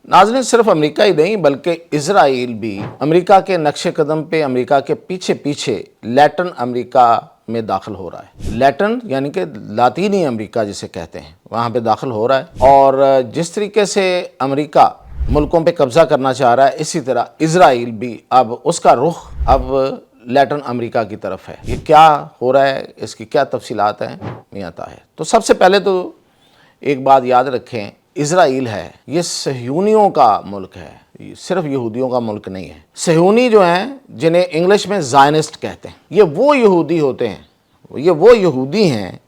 नाज़रीन, सिर्फ अमेरिका ही नहीं बल्कि इज़राइल भी अमेरिका के नक्श कदम पे, अमेरिका के पीछे पीछे लैटिन अमेरिका में दाखिल हो रहा है। लैटिन यानी कि लातीनी अमेरिका जिसे कहते हैं, वहाँ पे दाखिल हो रहा है। और जिस तरीके से अमेरिका मुल्कों पे कब्ज़ा करना चाह रहा है, इसी तरह इज़राइल भी अब उसका रुख अब लैटिन अमेरिका की तरफ है। ये क्या हो रहा है, इसकी क्या तफसीलात हैं, मियां ताहिर। तो सबसे पहले तो एक बात याद रखें, इज़राइल है ये सहयूनियों का मुल्क है, सिर्फ यहूदियों का मुल्क नहीं है। सहयूनी जो हैं, जिन्हें इंग्लिश में ज़ायनिस्ट कहते हैं, ये वो यहूदी होते हैं, ये वो यहूदी हैं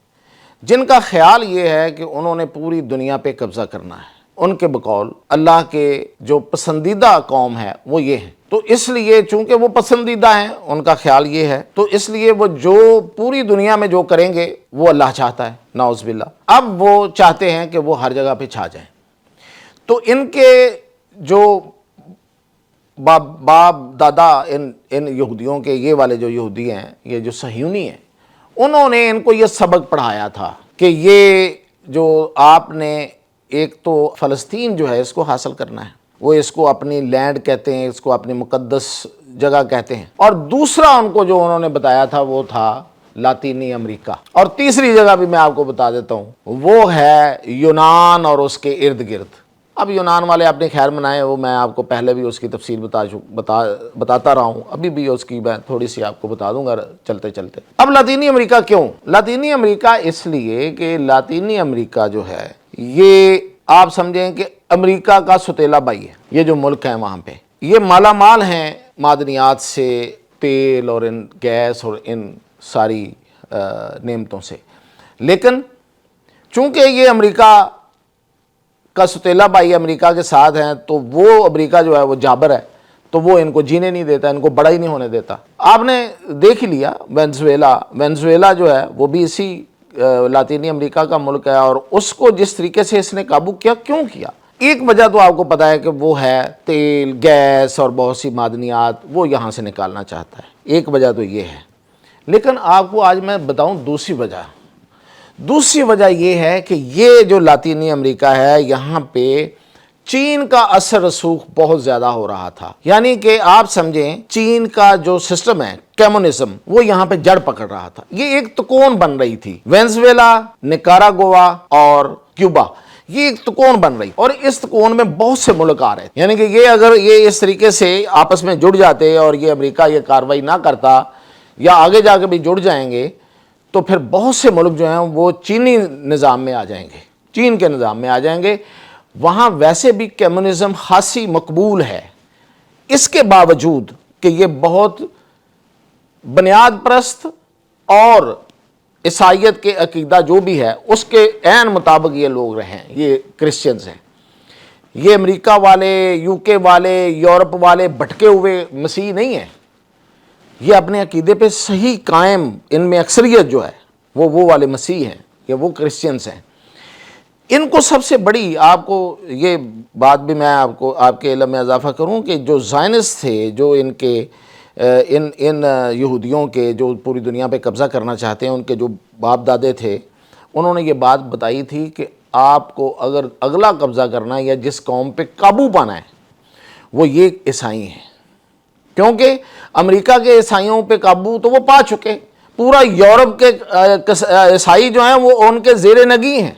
जिनका ख्याल ये है कि उन्होंने पूरी दुनिया पे कब्ज़ा करना है। उनके बकौल अल्लाह के जो पसंदीदा कौम है वो ये है। तो इसलिए चूंकि वो पसंदीदा हैं, उनका ख्याल ये है, तो इसलिए वो जो पूरी दुनिया में जो करेंगे वो अल्लाह चाहता है, नाउज़ बिल्लाह। अब वो चाहते हैं कि वो हर जगह पे छा जाएं। तो इनके जो बाप दादा इन यहूदियों के, ये वाले जो यहूदी हैं, ये जो सहयूनी हैं, उन्होंने इनको ये सबक पढ़ाया था कि ये जो आपने एक तो फ़लस्तीन जो है इसको हासिल करना है, वो इसको अपनी लैंड कहते हैं, इसको अपनी मुक़द्दस जगह कहते हैं। और दूसरा उनको जो उन्होंने बताया था वो था लातीनी अमेरिका। और तीसरी जगह भी मैं आपको बता देता हूँ, वो है यूनान और उसके इर्द गिर्द। अब यूनान वाले अपने खैर मनाएं, वो मैं आपको पहले भी उसकी तफसील बताता रहा हूँ, अभी भी उसकी मैं थोड़ी सी आपको बता दूंगा चलते चलते। अब लातीनी अमेरिका क्यों? लातीनी अमेरिका इसलिए कि लातीनी अमेरिका जो है ये आप समझें कि अमेरिका का सुतेला भाई है। ये जो मुल्क है वहाँ पे ये माला माल हैं मादनियात से, तेल और इन गैस और इन सारी नेमतों से। लेकिन चूंकि ये अमेरिका का सुतेला भाई अमेरिका के साथ हैं, तो वो अमेरिका जो है वो जाबर है, तो वो इनको जीने नहीं देता, इनको बड़ा ही नहीं होने देता। आपने देख ही लिया वेनेजुएला जो है वो भी इसी लातीनी अमेरिका का मुल्क है, और उसको जिस तरीके से इसने काबू किया, क्यों किया? एक वजह तो आपको पता है कि वो है तेल, गैस और बहुत सी मादनियात, वो यहाँ से निकालना चाहता है। एक वजह तो ये है। लेकिन आपको आज मैं बताऊँ दूसरी वजह। दूसरी वजह ये है कि ये जो लातीनी अमेरिका है, यहाँ पे चीन का असर रसूख बहुत ज़्यादा हो रहा था। यानी कि आप समझें चीन का जो सिस्टम है, कम्युनिज्म, वो यहाँ पे जड़ पकड़ रहा था। ये एक त्रिकोण बन रही थी, वेनेजुएला, निकारागुआ और क्यूबा, ये एक त्रिकोण बन रही, और इस त्रिकोण में बहुत से मुल्क आ रहे थे। यानी कि ये अगर ये इस तरीके से आपस में जुड़ जाते और ये अमेरिका ये कार्रवाई ना करता, या आगे जाके भी जुड़ जाएंगे, तो फिर बहुत से मुल्क जो हैं वो चीनी निज़ाम में आ जाएंगे, चीन के निज़ाम में आ जाएंगे। वहाँ वैसे भी कम्युनिज़्म खासी मकबूल है, इसके बावजूद कि ये बहुत बुनियाद परस्त और ईसाइयत के अकीदा जो भी है उसके ऐन मुताबिक ये लोग रहे हैं, ये क्रिश्चियंस हैं। ये अमेरिका वाले, यूके वाले, यूरोप वाले भटके हुए मसीह नहीं हैं। ये अपने अकीदे पे सही कायम, इनमें अक्सरियत जो है वो वाले मसीह हैं, ये वो क्रिश्चियंस हैं। इनको सबसे बड़ी, आपको ये बात भी मैं आपको आपके इल्म में इजाफा करूं कि जो ज़ायनिस्ट थे, जो इनके इन यहूदियों के जो पूरी दुनिया पे कब्ज़ा करना चाहते हैं, उनके जो बाप दादे थे, उन्होंने ये बात बताई थी कि आपको अगर अगला कब्ज़ा करना है या जिस कौम पे काबू पाना है, वो ये ईसाई हैं। क्योंकि अमेरिका के ईसाइयों पे काबू तो वो पा चुके, पूरा यूरोप के ईसाई जो हैं वो उनके ज़ेरे नगी हैं,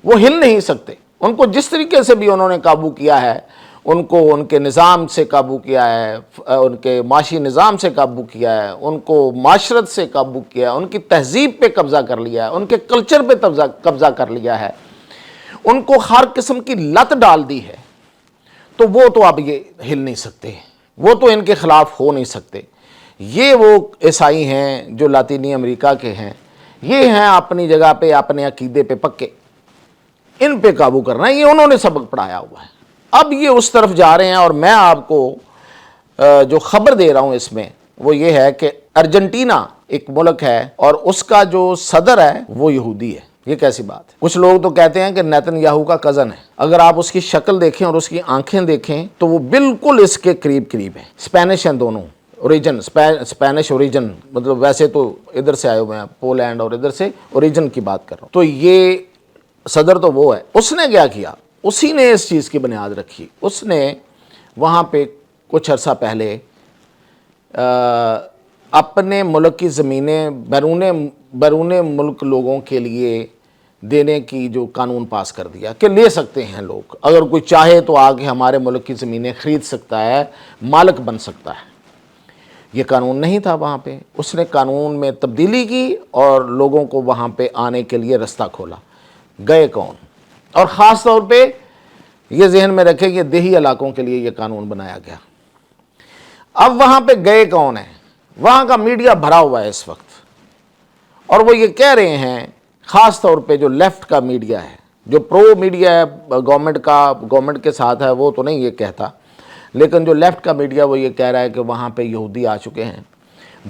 वो हिल नहीं सकते। उनको जिस तरीके से भी उन्होंने काबू किया है, उनको उनके निज़ाम से काबू किया है, उनके माशी निज़ाम से काबू किया है, उनको माशरत से काबू किया है, उनकी तहज़ीब पे कब्ज़ा कर लिया है, उनके कल्चर पे कब्ज़ा कर लिया है, उनको हर किस्म की लत डाल दी है। तो वो तो अब ये हिल नहीं सकते, वो तो इनके ख़िलाफ़ हो नहीं सकते। ये वो ईसाई हैं जो लातीनी अमेरिका के हैं, ये हैं अपनी जगह पे, अपने अकीदे पे पक्के, इन पे काबू करना है, ये उन्होंने सबक पढ़ाया हुआ है। अब ये उस तरफ जा रहे हैं, और मैं आपको जो ख़बर दे रहा हूँ इसमें वो ये है कि अर्जेंटीना एक मुल्क है और उसका जो सदर है वो यहूदी है। ये कैसी बात है? कुछ लोग तो कहते हैं कि नेतन्याहू का कज़न है। अगर आप उसकी शक्ल देखें और उसकी आंखें देखें तो वो बिल्कुल इसके करीब करीब है। स्पेनिश हैं दोनों, ओरिजिन स्पेनिश ओरिजिन, मतलब वैसे तो इधर से आए हुए हैं, पोलैंड, और इधर से ओरिजिन की बात कर रहा हूँ। तो ये सदर तो वो है। उसने क्या किया, اسی نے اس چیز کی بنیاد رکھی. اس نے وہاں پہ کچھ عرصہ پہلے اپنے ملک کی زمینیں بیرون ملک لوگوں کے لیے دینے کی جو قانون پاس کر دیا کہ لے سکتے ہیں لوگ, اگر کوئی چاہے تو آگے ہمارے ملک کی زمینیں خرید سکتا ہے, مالک بن سکتا ہے. یہ قانون نہیں تھا وہاں پہ. اس نے قانون میں تبدیلی کی اور لوگوں کو وہاں پہ آنے کے لیے رستہ کھولا. گئے کون؟ اور خاص طور پہ یہ ذہن میں رکھیں کہ دیہی علاقوں کے لیے یہ قانون بنایا گیا. اب وہاں پہ گئے کون ہیں؟ وہاں کا میڈیا بھرا ہوا ہے اس وقت, اور وہ یہ کہہ رہے ہیں, خاص طور پہ جو لیفٹ کا میڈیا ہے, جو پرو میڈیا ہے گورنمنٹ کے ساتھ ہے, وہ تو نہیں یہ کہتا, لیکن جو لیفٹ کا میڈیا وہ یہ کہہ رہا ہے کہ وہاں پہ یہودی آ چکے ہیں,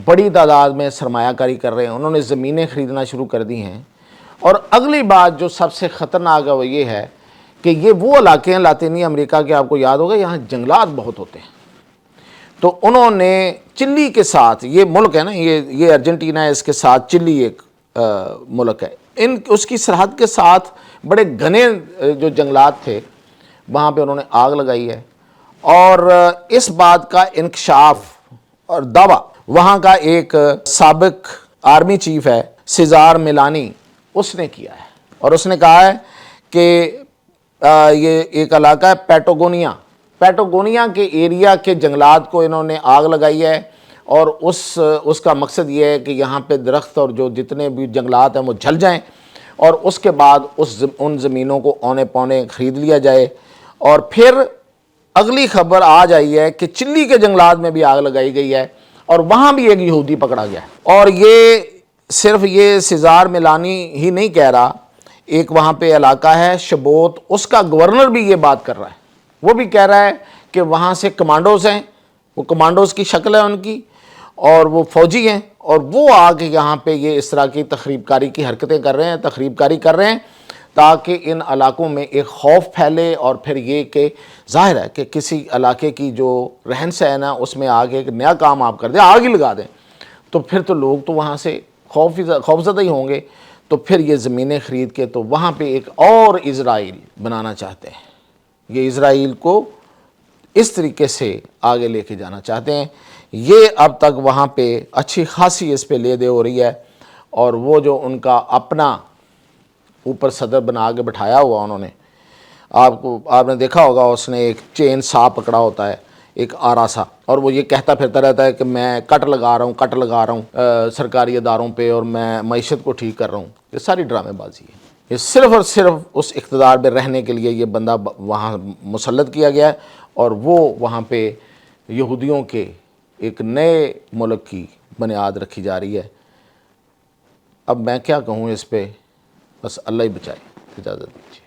بڑی تعداد میں سرمایہ کاری کر رہے ہیں, انہوں نے زمینیں خریدنا شروع کر دی ہیں. اور اگلی بات جو سب سے خطرناک ہے وہ یہ ہے کہ یہ وہ علاقے ہیں لاطینی امریکہ کے, آپ کو یاد ہوگا یہاں جنگلات بہت ہوتے ہیں. تو انہوں نے چلی کے ساتھ, یہ ملک ہے نا, یہ ارجنٹینا ہے, اس کے ساتھ چلی ایک ملک ہے, اس کی سرحد کے ساتھ بڑے گھنے جو جنگلات تھے وہاں پہ انہوں نے آگ لگائی ہے. اور اس بات کا انکشاف اور دعویٰ وہاں کا ایک سابق آرمی چیف ہے سیزار میلانی, اس نے کیا ہے. اور اس نے کہا ہے کہ یہ ایک علاقہ ہے پیٹاگونیا کے ایریا کے جنگلات کو انہوں نے آگ لگائی ہے, اور اس کا مقصد یہ ہے کہ یہاں پہ درخت اور جو جتنے بھی جنگلات ہیں وہ جل جائیں, اور اس کے بعد ان زمینوں کو اونے پونے خرید لیا جائے. اور پھر اگلی خبر آ جائی ہے کہ چلی کے جنگلات میں بھی آگ لگائی گئی ہے, اور وہاں بھی ایک یہودی پکڑا گیا ہے. اور یہ صرف یہ سیزار میلانی ہی نہیں کہہ رہا, ایک وہاں پہ علاقہ ہے شبوت, اس کا گورنر بھی یہ بات کر رہا ہے. وہ بھی کہہ رہا ہے کہ وہاں سے کمانڈوز ہیں, وہ کمانڈوز کی شکل ہے ان کی, اور وہ فوجی ہیں, اور وہ آ کے یہاں پہ یہ اس طرح کی تخریب کاری کی حرکتیں کر رہے ہیں, تخریب کاری کر رہے ہیں, تاکہ ان علاقوں میں ایک خوف پھیلے. اور پھر یہ کہ ظاہر ہے کہ کسی علاقے کی جو رہن سہن ہے اس میں آگے ایک نیا کام آپ کر دیں, آگ ہی لگا دیں, تو پھر تو لوگ تو وہاں سے خوفزدہ ہی ہوں گے. تو پھر یہ زمینیں خرید کے تو وہاں پہ ایک اور اسرائیل بنانا چاہتے ہیں. یہ اسرائیل کو اس طریقے سے آگے لے کے جانا چاہتے ہیں. یہ اب تک وہاں پہ اچھی خاصی اس پہ لے دے ہو رہی ہے. اور وہ جو ان کا اپنا اوپر صدر بنا کے بٹھایا ہوا انہوں نے, آپ نے دیکھا ہوگا, اس نے ایک چین سا پکڑا ہوتا ہے, ایک آرا سا, اور وہ یہ کہتا پھرتا رہتا ہے کہ میں کٹ لگا رہا ہوں سرکاری اداروں پہ, اور میں معیشت کو ٹھیک کر رہا ہوں. یہ ساری ڈرامے بازی ہے. یہ صرف اور صرف اس اقتدار پہ رہنے کے لیے یہ بندہ وہاں مسلط کیا گیا ہے, اور وہ وہاں پہ یہودیوں کے ایک نئے ملک کی بنیاد رکھی جا رہی ہے. اب میں کیا کہوں اس پہ, بس اللہ ہی بچائے. اجازت دیجیے.